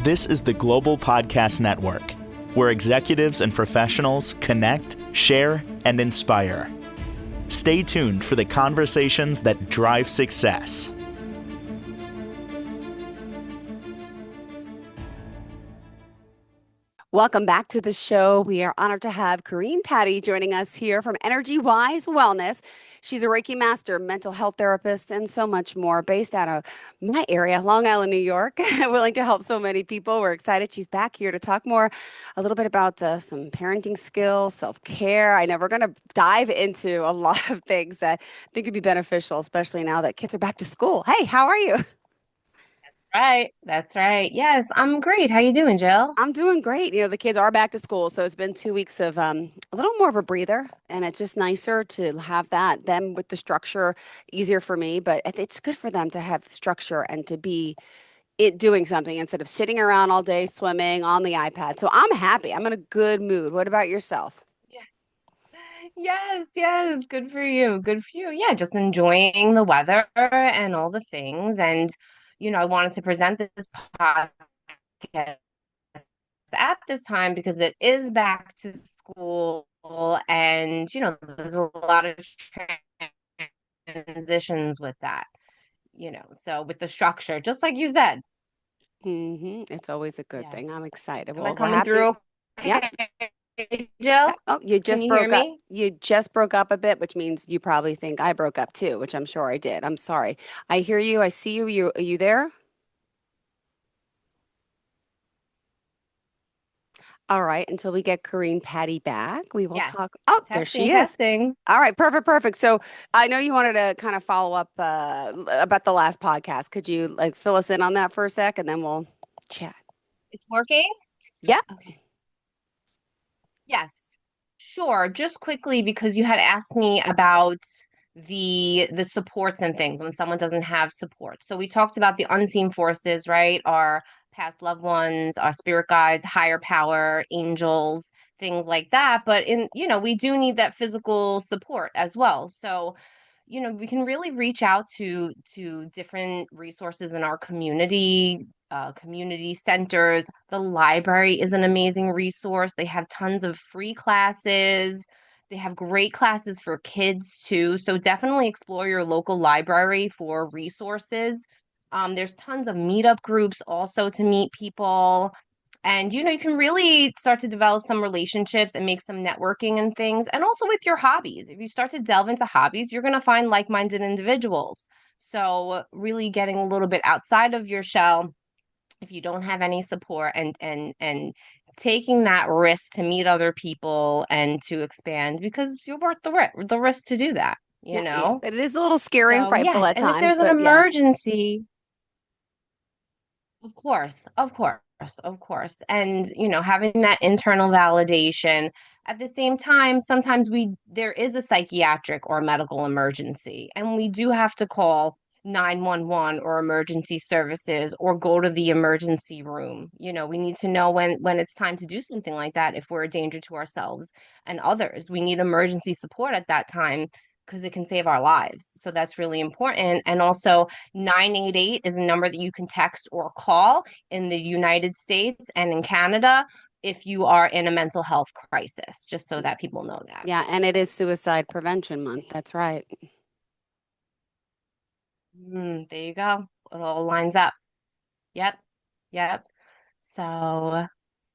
This is the Global Podcast Network, where executives and professionals connect, share, and inspire. Stay tuned for the conversations that drive success. Welcome back to the show. We are honored to have Corine Patti joining us here from Energy Wise Wellness. She's a Reiki master, mental health therapist, and so much more, based out of my area, Long Island, New York, willing to help so many people. We're excited she's back here to talk more a little bit about some parenting skills, self-care. I know we're going to dive into a lot of things that I think could be beneficial, especially now that kids are back to school. Hey, how are you? Right. That's right. Yes, I'm great. How you doing, Jill? I'm doing great. The kids are back to school, so it's been 2 weeks of a little more of a breather, and it's just nicer to have that. Them with the structure, easier for me, but it's good for them to have structure and to be it doing something instead of sitting around all day swimming on the iPad. So I'm happy. I'm in a good mood. What about yourself? Yeah. Yes, yes. Good for you. Good for you. Yeah, just enjoying the weather and all the things. And, I wanted to present this podcast at this time because it is back to school and, there's a lot of transitions with that, so with the structure, just like you said. It's always a good thing. I'm Yes. excited. Am I Well, we're coming happy. through Yep. okay, Jill? Oh, you Can just you hear broke up. me? You just broke up a bit, which means you probably think I broke up too, which I'm sure I did. I'm sorry. I hear you. I see you. Are you there? All right. Until we get Corrine Patty back, we will talk. Yes. Oh, there Testing, she is. testing. All right. Perfect. Perfect. So I know you wanted to kind of follow up about the last podcast. Could you like fill us in on that for a sec and then we'll chat? It's working? Yeah. Okay. Yes. Sure. Just quickly, because you had asked me about the supports and things when someone doesn't have support. So we talked about the unseen forces, right? Our past loved ones, our spirit guides, higher power, angels, things like that. But we do need that physical support as well. So we can really reach out to different resources in our community, community centers. The library is an amazing resource. They have tons of free classes. They have great classes for kids too. So definitely explore your local library for resources. There's tons of meetup groups also to meet people. And you can really start to develop some relationships and make some networking and things. And also with your hobbies. If you start to delve into hobbies, you're going to find like-minded individuals. So really getting a little bit outside of your shell if you don't have any support and taking that risk to meet other people and to expand because you're worth the risk to do that, you Yeah. Yeah. know? It is a little scary and So frightful yes, at and if times, there's an but yes. emergency, of course, of course, of course. And, having that internal validation at the same time, sometimes there is a psychiatric or medical emergency, and we do have to call 911 or emergency services or go to the emergency room. We need to know when it's time to do something like that if we're a danger to ourselves and others. We need emergency support at that time because it can save our lives. So that's really important. And also 988 is a number that you can text or call in the United States and in Canada if you are in a mental health crisis, just so that people know that. Yeah. And it is Suicide Prevention Month. That's right. There you go. It all lines up. Yep. Yep. So,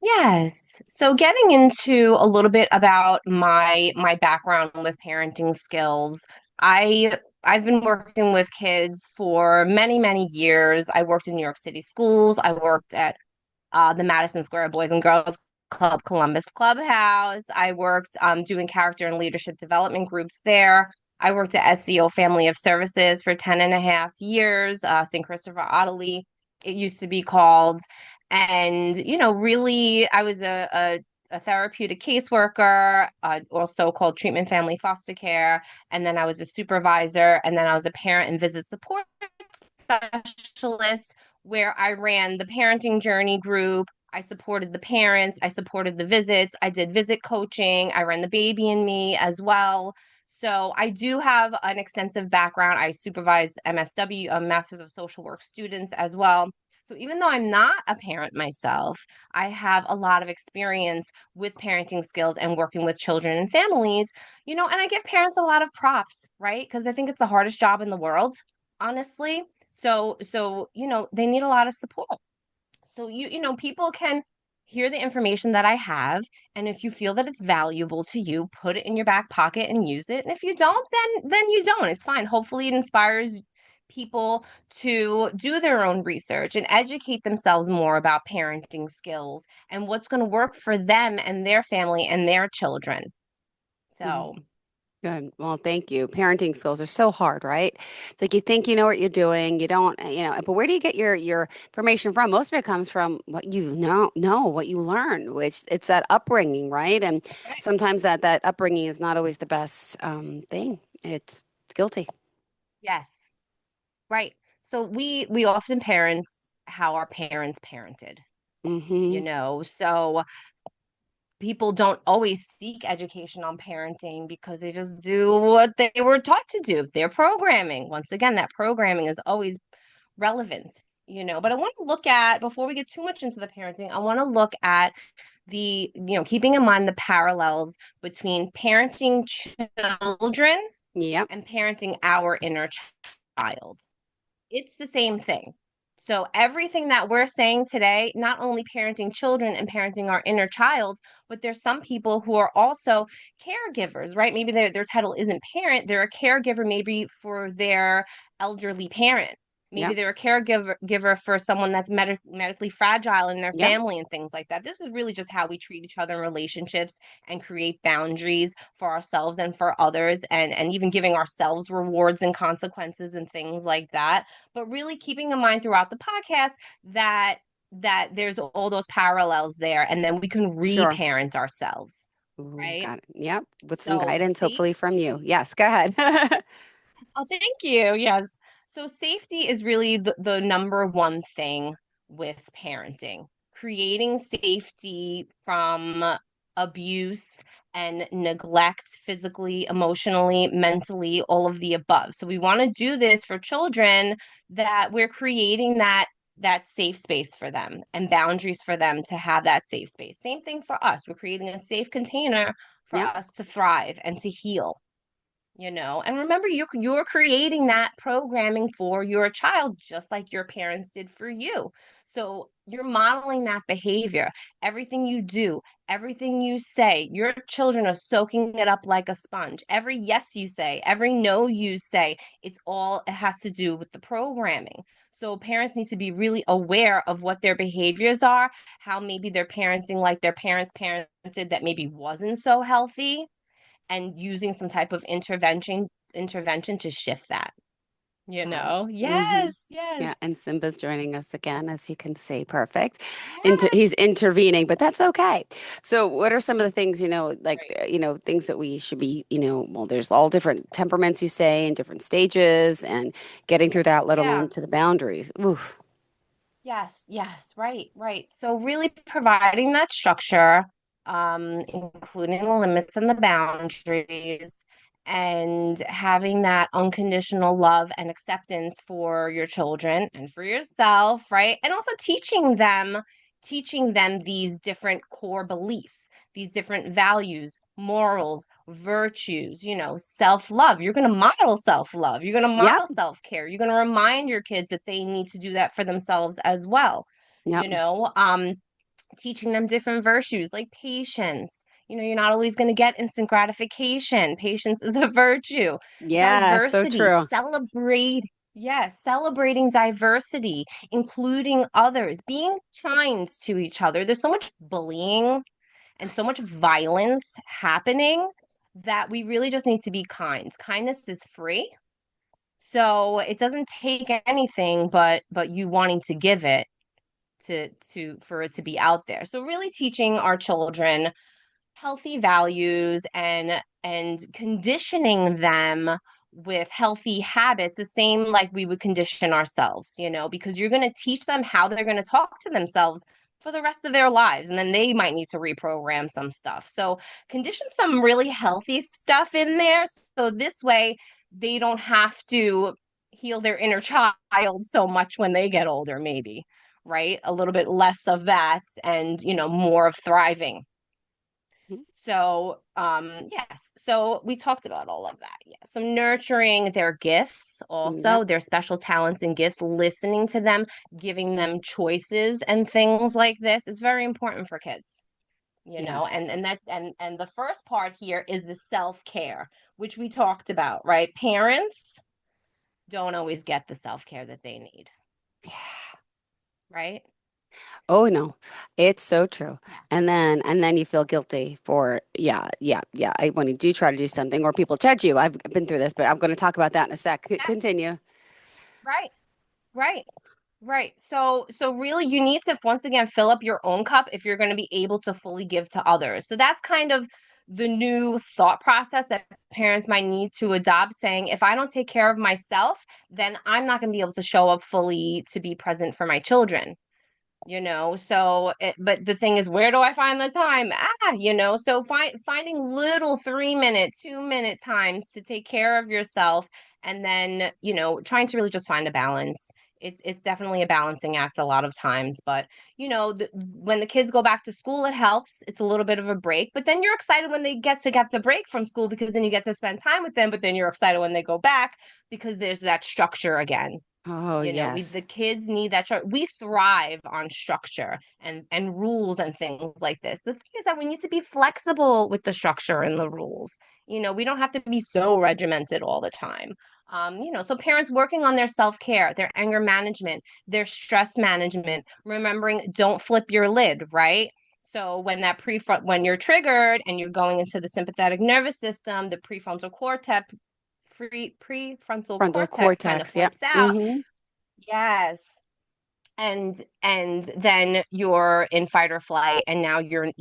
yes. So getting into a little bit about my background with parenting skills. I I've been working with kids for many, many years. I worked in New York City schools. I worked at the Madison Square Boys and Girls Club Columbus Clubhouse. I worked doing character and leadership development groups there. I worked at SEO Family of Services for 10 and a half years, St. Christopher Ottilie, it used to be called. And, really, I was a therapeutic caseworker, also called treatment family foster care. And then I was a supervisor. And then I was a parent and visit support specialist where I ran the parenting journey group. I supported the parents, I supported the visits, I did visit coaching, I ran the baby and me as well. So I do have an extensive background. I supervised MSW, Masters of Social Work students as well. So even though I'm not a parent myself, I have a lot of experience with parenting skills and working with children and families, and I give parents a lot of props, right? Because I think it's the hardest job in the world, honestly. So, they need a lot of support. So people can hear the information that I have, and if you feel that it's valuable to you, put it in your back pocket and use it. And if you don't, then you don't. It's fine. Hopefully it inspires people to do their own research and educate themselves more about parenting skills and what's going to work for them and their family and their children. Mhm. So, Good. Well, thank you. Parenting skills are so hard, right? It's like you think you know what you're doing, you don't, but where do you get your information from? Most of it comes from what you know, what you learn, which it's that upbringing, right? And right. sometimes that upbringing is not always the best thing. It's guilty. Yes, right. So we often parents how our parents parented, Mm-hmm. So people don't always seek education on parenting because they just do what they were taught to do. Their programming. Once again, that programming is always relevant. But I want to look at, before we get too much into the parenting, I want to look at keeping in mind the parallels between parenting children Yep. and parenting our inner child. It's the same thing. So everything that we're saying today, not only parenting children and parenting our inner child, but there's some people who are also caregivers, right? Maybe their title isn't parent, they're a caregiver maybe for their elderly parent. Maybe Yep. they're a caregiver for someone that's medically fragile in their Yep. family and things like that. This is really just how we treat each other in relationships and create boundaries for ourselves and for others, and even giving ourselves rewards and consequences and things like that, but really keeping in mind throughout the podcast that there's all those parallels there, and then we can Sure. reparent ourselves, Ooh, right? got it. Yep. With some So guidance, hopefully from you. safety. Yes, go ahead. Oh, thank you. Yes. So safety is really the number one thing with parenting. Creating safety from abuse and neglect, physically, emotionally, mentally, all of the above. So we want to do this for children, that we're creating that safe space for them and boundaries for them to have that safe space. Same thing for us. We're creating a safe container for Yep. us to thrive and to heal. And remember, you're creating that programming for your child just like your parents did for you. So you're modeling that behavior. Everything you do, everything you say, your children are soaking it up like a sponge. Every yes you say, every no you say, it has to do with the programming. So parents need to be really aware of what their behaviors are, how maybe they're parenting like their parents parented that maybe wasn't so healthy, and using some type of intervention to shift that. Got it. Mm-hmm. Yes, Yeah, yes. and Simba's joining us again, as you can see. Perfect. Yeah. He's intervening, but that's okay. So, what are some of the things, like, Right. things that we should be, well, there's all different temperaments, you say, and different stages, and getting through that, let Yeah. alone to the boundaries. Oof. Yes, yes, right, right. So really providing that structure, including the limits and the boundaries, and having that unconditional love and acceptance for your children and for yourself, right? And also teaching them these different core beliefs, these different values, morals, virtues, self-love. You're going to model self-love. You're going to Yep. model self-care. You're going to remind your kids that they need to do that for themselves as well. Yep. You know, um, Teaching them different virtues like patience. You're not always going to get instant gratification. Patience is a virtue. Yeah, so Diversity, true. yes, celebrating diversity, including others, being kind to each other. There's so much bullying and so much violence happening that we really just need to be kind. Kindness is free. So it doesn't take anything but you wanting to give it to for it to be out there. So really teaching our children healthy values and conditioning them with healthy habits, the same like we would condition ourselves, because you're going to teach them how they're going to talk to themselves for the rest of their lives, and then they might need to reprogram some stuff. So condition some really healthy stuff in there, so this way they don't have to heal their inner child so much when they get older, maybe. right? A little bit less of that and, more of thriving. Mhm. So, yes. So we talked about all of that. Yeah. So nurturing their gifts, Yep. also their special talents and gifts, listening to them, giving them choices and things like this is very important for kids. Yes. And the first part here is the self-care, which we talked about, right? Parents don't always get the self-care that they need, right? Oh no, it's so true. Yeah. And then you feel guilty for yeah. When you do try to do something or people judge you. I've been through this, but I'm going to talk about that in a sec. Yes. Continue. Right. Right. Right. So really you need to once again fill up your own cup if you're going to be able to fully give to others. So that's kind of the new thought process that parents might need to adopt, saying if I don't take care of myself, then I'm not going to be able to show up fully to be present for my children. But the thing is, where do I find the time? So finding little 3 minute 2 minute times to take care of yourself, and then trying to really just find a balance. It's definitely a balancing act a lot of times, but when the kids go back to school, it helps. It's a little bit of a break, but then you're excited when they get the break from school, because then you get to spend time with them, but then you're excited when they go back because there's that structure again. Oh yes. The kids need that we thrive on structure and rules and things like this. The thing is that we need to be flexible with the structure and the rules. We don't have to be so regimented all the time. So parents working on their self-care, their anger management, their stress management, remembering don't flip your lid, right? So when you're triggered and you're going into the sympathetic nervous system, the prefrontal Frontal cortex kind of cortex. Yep. flips out. Mm-hmm. Yes. And then you're in fight or flight, and now you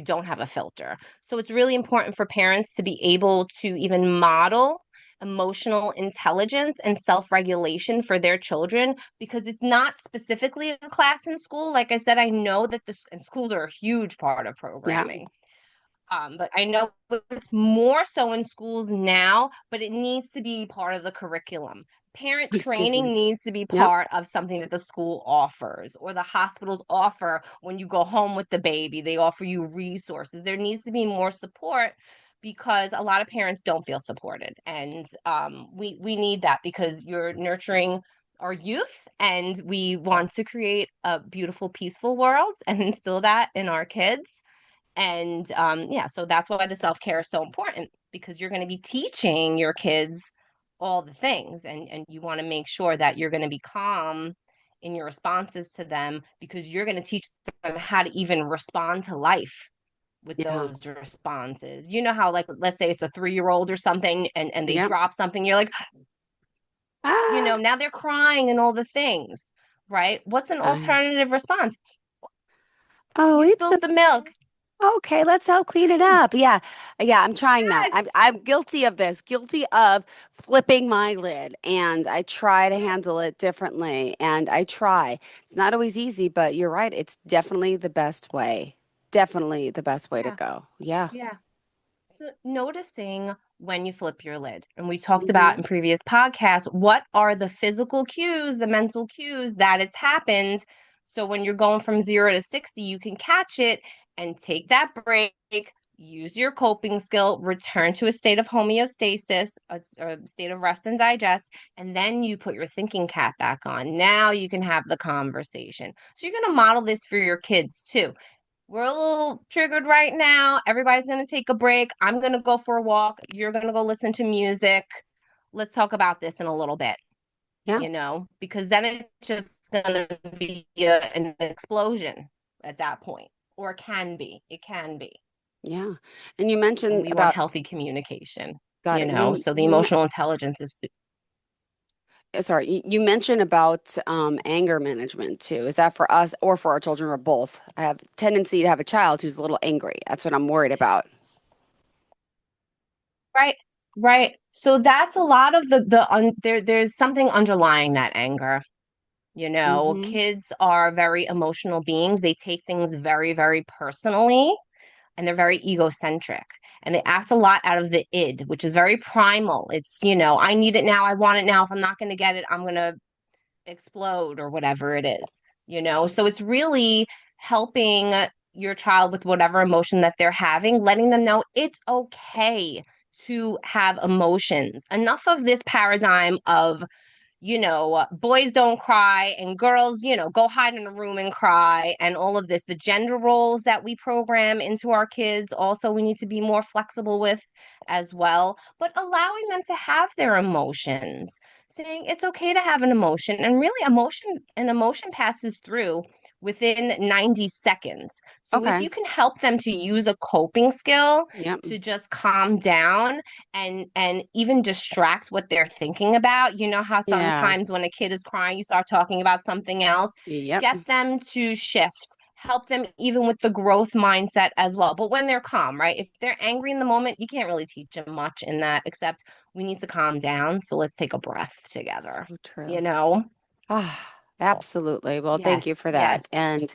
don't have a filter. So it's really important for parents to be able to even model emotional intelligence and self-regulation for their children, because it's not specifically a class in school. Like I said, I know that and schools are a huge part of Yeah. programming. But I know it's more so in schools now, but it needs to be part of the curriculum. Parent Excuse me. training needs to be Yep. part of something that the school offers, or the hospitals offer when you go home with the baby. They offer you resources. There needs to be more support, because a lot of parents don't feel supported. And we need that, because you're nurturing our youth, and we want to create a beautiful, peaceful world and instill that in our kids. And yeah, so that's why the self-care is so important, because you're going to be teaching your kids all the things, and you want to make sure that you're going to be calm in your responses to them, because you're going to teach them how to even respond to life with Yeah. those responses. You know how, like, let's say it's a 3-year-old or something, and they Yep. drop something, you're like, Ah. now they're crying and all the things, right? What's an I, alternative response? oh, You it's spilled the milk. okay, let's help clean it up. Yeah. Yeah, I'm trying that. I'm Yes. I'm guilty of this, guilty of flipping my lid, and I try to handle it differently, and I try. It's not always easy, but you're right. It's definitely the best way. Definitely the best way to Yeah. go. Yeah. Yeah. So noticing when you flip your lid, and we talked about Hmm. in previous podcasts, what are the physical cues, the mental cues that it's happened. So when you're going from 0 to 60, you can catch it and take that break, use your coping skill, return to a state of homeostasis, a state of rest and digest, and then you put your thinking cap back on. Now you can have the conversation. So you're going to model this for your kids too. We're a little triggered right now. Everybody's going to take a break. I'm going to go for a walk. You're going to go listen to music. Let's talk about this in a little bit, Yeah. because then it's just going to be an explosion at that point, or it can be. It can be. Yeah. And you And mentioned we want about healthy communication, got it. so the emotional intelligence is Sorry, you mentioned about anger management too. Is that for us or for our children or both? I have a tendency to have a child who's a little angry. That's what I'm worried about. right. Right. So that's a lot of there's something underlying that anger. Hmm. Kids are very emotional beings. They take things very, very personally, and they're very egocentric, and they act a lot out of the id, which is very primal. It's, I need it now. I want it now. If I'm not going to get it, I'm going to explode, or whatever it is. So it's really helping your child with whatever emotion that they're having, letting them know it's okay to have emotions. Enough of this paradigm of boys don't cry and girls, go hide in a room and cry and all of this. The gender roles that we program into our kids, also, we need to be more flexible with as well, but allowing them to have their emotions, saying it's okay to have an emotion. And really, an emotion passes through within 90 seconds. So if Okay. you can help them to use a coping skill Yep. to just calm down and even distract what they're thinking about. You know how Yeah. sometimes when a kid is crying, you start talking about something else. Yep. Get them to shift. Help them even with the growth mindset as well. But when they're calm, right? If they're angry in the moment, you can't really teach them much in that, except we need to calm down. So let's take a breath together, So you true. know? Ah, absolutely. Well, thank you Yes, for that. yes. And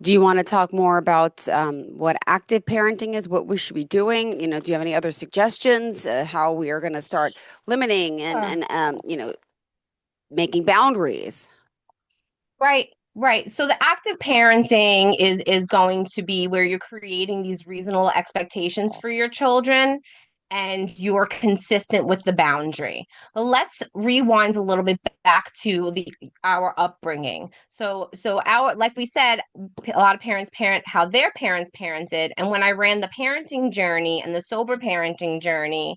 do you want to talk more about what active parenting is, what we should be doing? Do you have any other suggestions, how we are going to start limiting and, Sure. and making boundaries? Right, right. So the active parenting is going to be where you're creating these reasonable expectations for your children and you're consistent with the boundary. But let's rewind a little bit back to the our upbringing. So our like we said, a lot of parents parent how their parents parented. And when I ran the parenting journey and the sober parenting journey,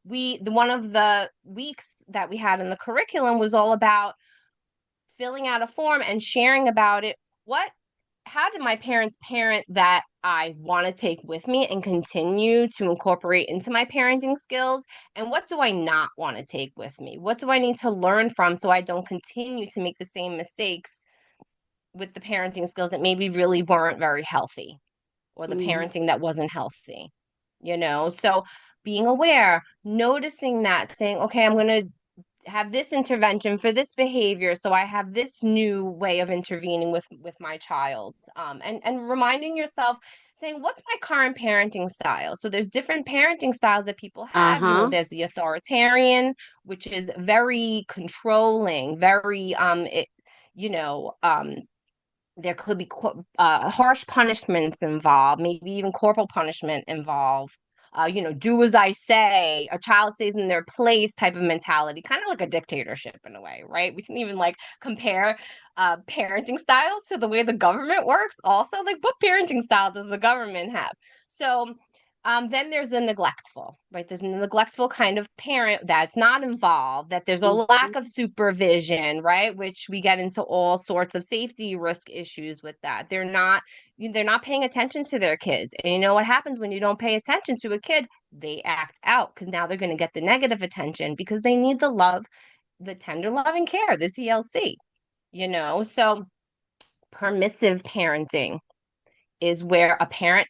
one of the weeks that we had in the curriculum was all about filling out a form and sharing about it. How did my parents parent that I want to take with me and continue to incorporate into my parenting skills? And what do I not want to take with me? What do I need to learn from so I don't continue to make the same mistakes with the parenting skills that maybe really weren't very healthy or the Hmm. parenting that wasn't healthy? So being aware, noticing that, saying, okay, I'm going to have this intervention for this behavior, so I have this new way of intervening with my child, and reminding yourself, saying, what's my current parenting style? So there's different parenting styles that people have. Uh-huh. There's the authoritarian, which is very controlling, very you know um there could be harsh punishments involved, maybe even corporal punishment involved. Do as I say, a child stays in their place type of mentality, kind of like a dictatorship in a way, right? We can even like compare parenting styles to the way the government works. Also, like what parenting style does the government have? So then there's the neglectful, right? There's a neglectful kind of parent that's not involved, that there's a Mhm. lack of supervision, right? Which we get into all sorts of safety risk issues with that. They're not paying attention to their kids. And you know what happens when you don't pay attention to a kid? They act out because now they're going to get the negative attention because they need the love, the tender loving care, the TLC. So permissive parenting is where a parent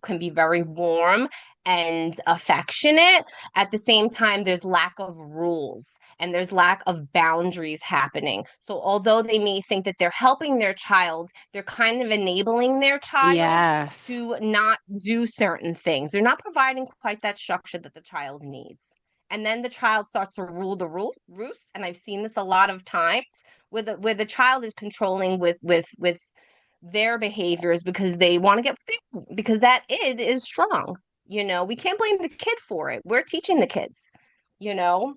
can be very warm and affectionate. At the same time, there's lack of rules and there's lack of boundaries happening. So although they may think that they're helping their child, they're kind of enabling their child Yes. to not do certain things. They're not providing quite that structure that the child needs. And then the child starts to rule the roost. And I've seen this a lot of times where the child is controlling with their behaviors because they want to because that id is strong. We can't blame the kid for it. We're teaching the kids, you know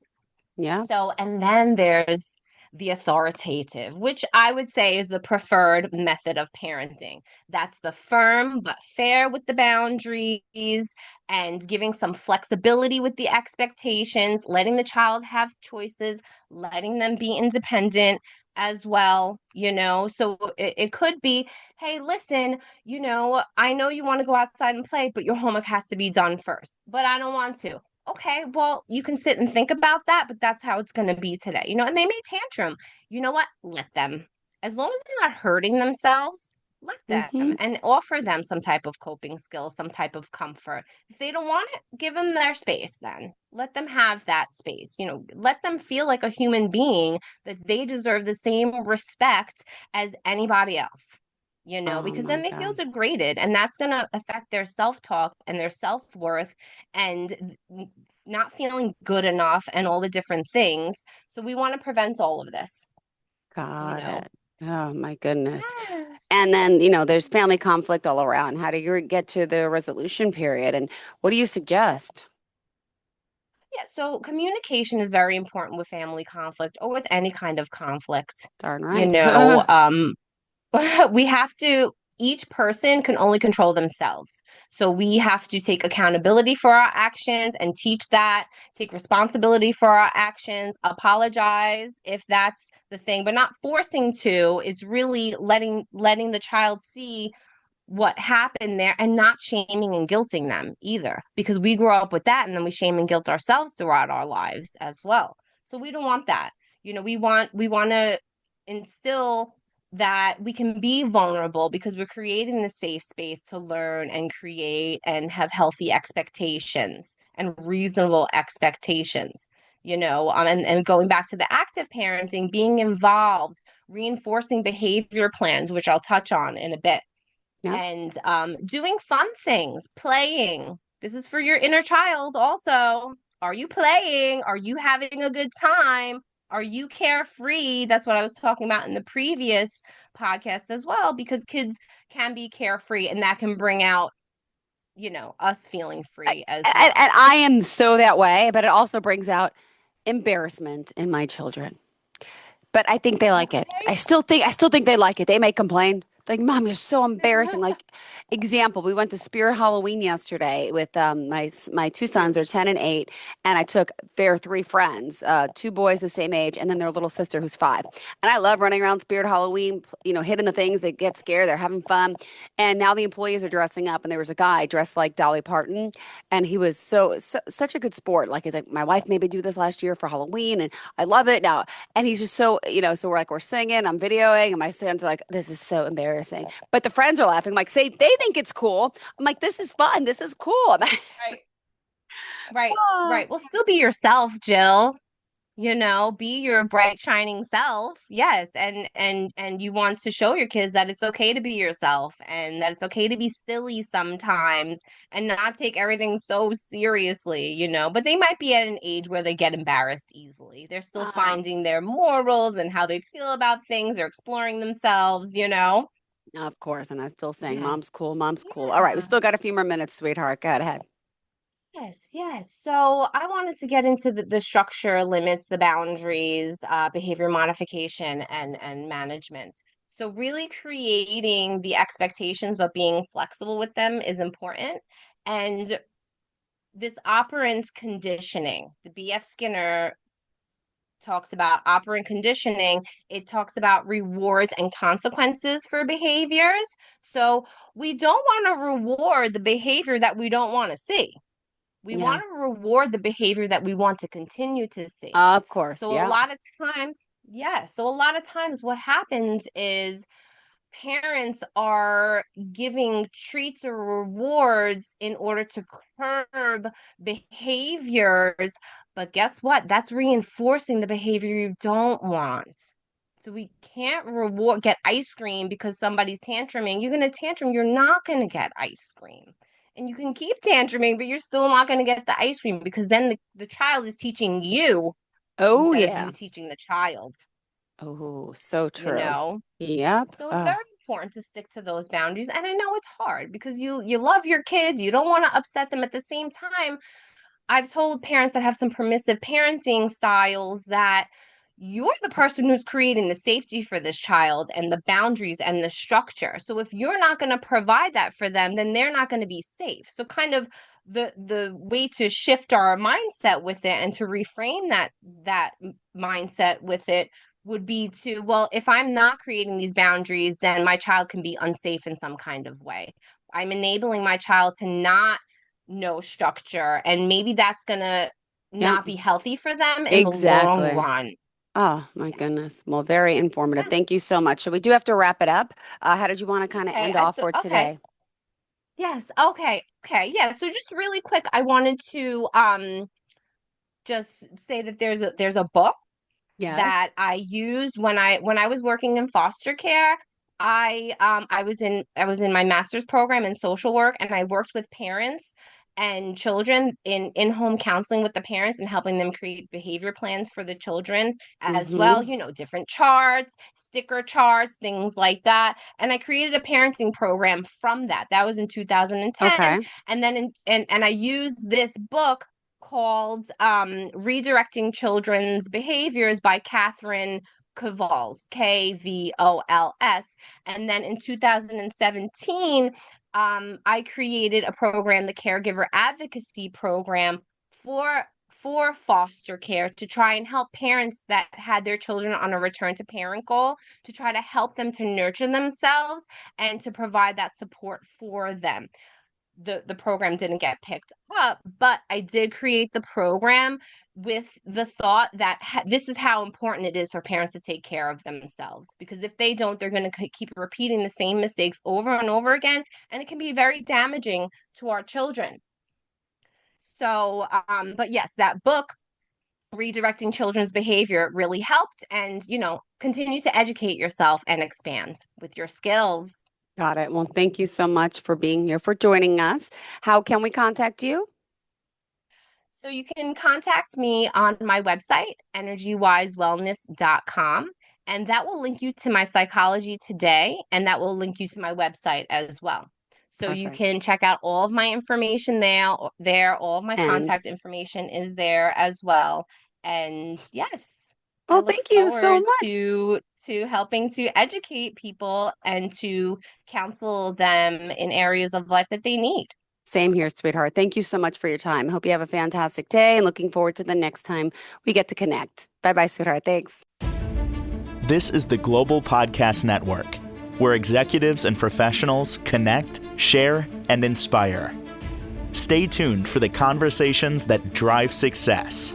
Yeah. so, and then there's the authoritative, which I would say is the preferred method of parenting. That's the firm but fair with the boundaries and giving some flexibility with the expectations, letting the child have choices, letting them be independent as well. So it could be, hey, listen, I know you want to go outside and play, but your homework has to be done first, but I don't want to. Okay, well, you can sit and think about that, but that's how it's going to be today. And they may tantrum. You know what? Let them. As long as they're not hurting themselves, let them Hmm. and offer them some type of coping skill, some type of comfort. If they don't want it, give them their space then. Let them have that space. Let them feel like a human being, that they deserve the same respect as anybody else. Oh Because my then they feel God. degraded, and that's going to affect their self-talk and their self-worth and not feeling good enough and all the different things. So we want to prevent all of this, you Got know. it. Oh my goodness. Yes. And then, there's family conflict all around. How do you get to the resolution period? And what do you suggest? Yeah, so communication is very important with family conflict or with any kind of conflict. Darn You right. know, we have to, each person can only control themselves. So we have to take accountability for our actions and teach that, take responsibility for our actions, apologize if that's the thing, but not forcing to. It's really letting the child see what happened there and not shaming and guilting them either, because we grow up with that and then we shame and guilt ourselves throughout our lives as well. So we don't want that. We want to instill that we can be vulnerable because we're creating the safe space to learn and create and have healthy expectations and reasonable expectations. And going back to the active parenting, being involved, reinforcing behavior plans, which I'll touch on in a bit, Yep. and doing fun things, playing. This is for your inner child also. Are you playing? Are you having a good time? Are you carefree? That's what I was talking about in the previous podcast as well, because kids can be carefree and that can bring out, us feeling I- free as well. and I am so that way, but it also brings out embarrassment in my children. But I think they like it. Okay. I still think they like it. They may complain. Like, Mom, you're so embarrassing. Like, example, we went to Spirit Halloween yesterday with my two sons are 10 and 8, and I took their three friends, two boys the same age, and then their little sister who's 5. And I love running around Spirit Halloween, hitting the things. They get scared. They're having fun. And now the employees are dressing up, and there was a guy dressed like Dolly Parton, and he was such a good sport. Like, he's like, my wife made me do this last year for Halloween, and I love it now. And he's just so, so we're singing, I'm videoing, and my sons are like, this is so embarrassing. But the friends are laughing, like, say they think it's cool. I'm like, this is fun. This is cool. Right. Right. "Ah." Right. Well, still be yourself, Jill. Be your bright shining self. Yes, and you want to show your kids that it's okay to be yourself and that it's okay to be silly sometimes and not take everything so seriously. But they might be at an age where they get embarrassed easily. They're still Oh, finding their morals and how they feel about things. They're exploring themselves. of course. And I'm still saying, mom's Yes. cool. Mom's cool. All right. We Yeah. still got a few more minutes, sweetheart. Go ahead. Yes, yes. So I wanted to get into the structure, limits, the boundaries, behavior modification, and management. So really creating the expectations, but being flexible with them is important. And this operant conditioning, the B.F. Skinner talks about operant conditioning. It talks about rewards and consequences for behaviors. So we don't want to reward the behavior that we don't want to see. We Yeah. want to reward the behavior that we want to continue to see. Of course. So a Yeah. lot of times, yeah. So a lot of times what happens is parents are giving treats or rewards in order to curb behaviors. But guess what? That's reinforcing the behavior you don't want. So we can't get ice cream because somebody's tantruming. You're going to tantrum, you're not going to get ice cream. And you can keep tantruming, but you're still not going to get the ice cream because then the child is teaching you Oh, instead of yeah. you teaching the child, Oh, so you true. know? Yep. So it's very important to stick to those boundaries. And I know it's hard because you love your kids, you don't want to upset them. At the same time, I've told parents that have some permissive parenting styles that you're the person who's creating the safety for this child and the boundaries and the structure. So if you're not going to provide that for them, then they're not going to be safe. So kind of the way to shift our mindset with it and to reframe that mindset with it would be to, well, if I'm not creating these boundaries, then my child can be unsafe in some kind of way. I'm enabling my child to not know structure, and maybe that's gonna Yep. not be healthy for them in the long Exactly. run. Oh, my Yes. goodness. Well, very informative. Yeah. Thank you so much. So we do have to wrap it up. How did you want to kind of Okay. end off for Okay. today? Yes. Okay. Okay. Yeah. So just really quick, I wanted to just say that there's a book Yes. that I used when I was working in foster care. I was in my master's program in social work, and I worked with parents, and children in in-home counseling with the parents and helping them create behavior plans for the children as well, Mm-hmm. different charts, sticker charts, things like that. And I created a parenting program from that. That was in 2010. Okay. And then and I used this book called Redirecting Children's Behaviors by Catherine Kvols, Kvols. And then in 2017, I created a program, the Caregiver Advocacy Program, for foster care, to try and help parents that had their children on a return to parent goal, to try to help them to nurture themselves and to provide that support for them. The program didn't get picked up, but I did create the program with the thought that this is how important it is for parents to take care of themselves, because if they don't, they're going to keep repeating the same mistakes over and over again, and it can be very damaging to our children. So but yes, that book, Redirecting Children's Behavior, really helped. And continue to educate yourself and expand with your skills. Got it. Well, thank you so much for being here, for joining us. How can we contact you? So you can contact me on my website, energywisewellness.com, and that will link you to my Psychology Today, and that will link you to my website as well. So you Perfect. can check out all of my information there. All of my And contact information is there as well. And yes, I well, look thank you so forward much. to helping to educate people and to counsel them in areas of life that they need. Same here, sweetheart. Thank you so much for your time. Hope you have a fantastic day and looking forward to the next time we get to connect. Bye-bye, sweetheart. Thanks. This is the Global Podcast Network, where executives and professionals connect, share, and inspire. Stay tuned for the conversations that drive success.